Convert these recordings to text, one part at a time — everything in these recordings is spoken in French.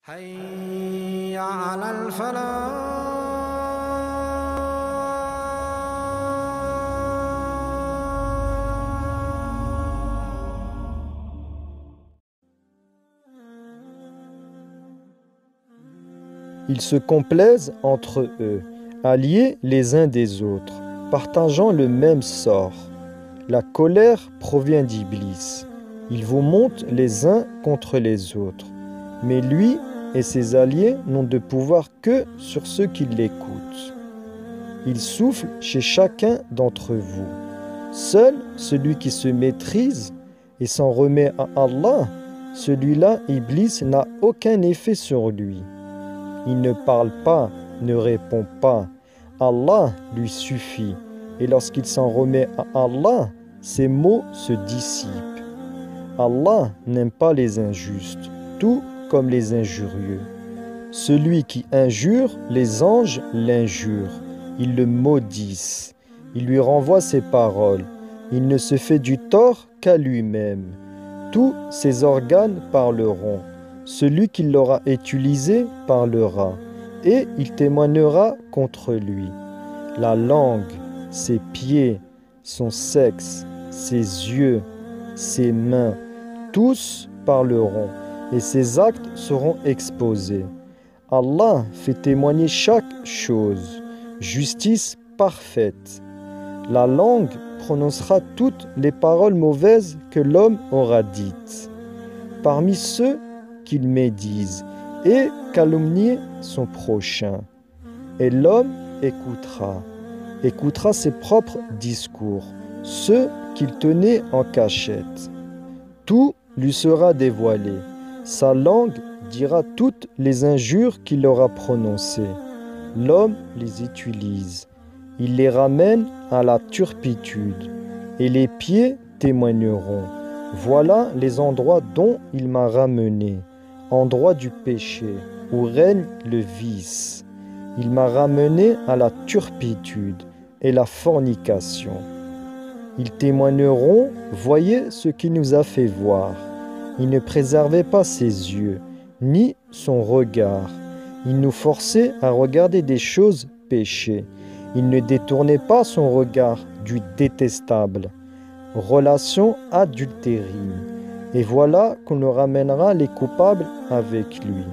حي على الفلاح. Ils se complaisent entre eux, alliés les uns des autres, partageant le même sort. La colère provient d'Iblis. Il vous monte les uns contre les autres. Mais lui et ses alliés n'ont de pouvoir que sur ceux qui l'écoutent. Il souffle chez chacun d'entre vous. Seul celui qui se maîtrise et s'en remet à Allah, celui-là, Iblis, n'a aucun effet sur lui. Il ne parle pas, ne répond pas. Allah lui suffit. Et lorsqu'il s'en remet à Allah, ses mots se dissipent. Allah n'aime pas les injustes, tout comme les injurieux. Celui qui injure, les anges l'injurent. Ils le maudissent. Ils lui renvoient ses paroles. Il ne se fait du tort qu'à lui-même. Tous ses organes parleront. Celui qui l'aura utilisé parlera, et il témoignera contre lui. La langue, ses pieds, son sexe, ses yeux, ses mains, tous parleront, et ses actes seront exposés. Allah fait témoigner chaque chose, justice parfaite. La langue prononcera toutes les paroles mauvaises que l'homme aura dites. Parmi ceux qu'il médise et calomnier son prochain. Et l'homme écoutera ses propres discours, ceux qu'il tenait en cachette. Tout lui sera dévoilé. Sa langue dira toutes les injures qu'il aura prononcées. L'homme les utilise. Il les ramène à la turpitude. Et les pieds témoigneront. Voilà les endroits dont il m'a ramené. Endroit du péché, où règne le vice. Il m'a ramené à la turpitude et la fornication. Ils témoigneront, voyez ce qu'il nous a fait voir. Il ne préservait pas ses yeux, ni son regard. Il nous forçait à regarder des choses péchées. Il ne détournait pas son regard du détestable. Relation adultérine. Et voilà qu'on nous ramènera les coupables avec lui.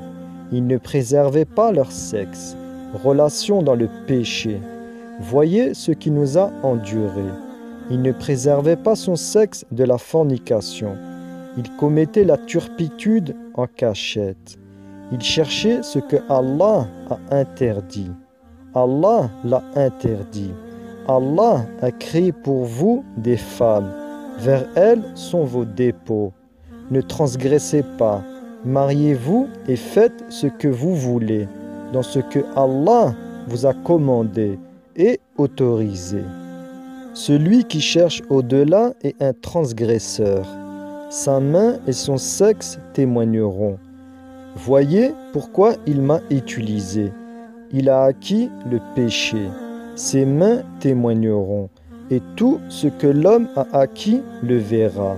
Ils ne préservaient pas leur sexe, relation dans le péché. Voyez ce qui nous a enduré. Il ne préservait pas son sexe de la fornication. Il commettait la turpitude en cachette. Il cherchait ce que Allah a interdit. Allah l'a interdit. Allah a créé pour vous des femmes. Vers elles sont vos dépôts. Ne transgressez pas, mariez-vous et faites ce que vous voulez, dans ce que Allah vous a commandé et autorisé. Celui qui cherche au-delà est un transgresseur. Sa main et son sexe témoigneront. Voyez pourquoi il m'a utilisé. Il a acquis le péché. Ses mains témoigneront. Et tout ce que l'homme a acquis le verra.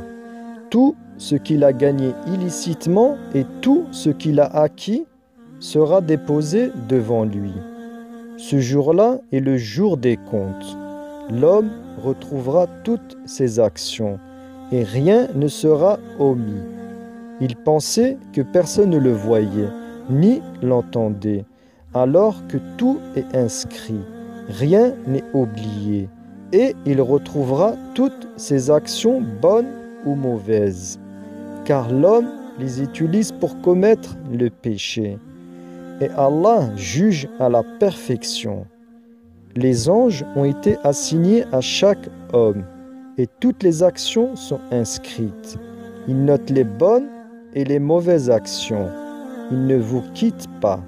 Tout ce qu'il a gagné illicitement et tout ce qu'il a acquis sera déposé devant lui. Ce jour-là est le jour des comptes. L'homme retrouvera toutes ses actions et rien ne sera omis. Il pensait que personne ne le voyait ni l'entendait, alors que tout est inscrit, rien n'est oublié, et il retrouvera toutes ses actions bonnes ou mauvaises. Car l'homme les utilise pour commettre le péché. Et Allah juge à la perfection. Les anges ont été assignés à chaque homme, et toutes les actions sont inscrites. Ils notent les bonnes et les mauvaises actions. Ils ne vous quittent pas.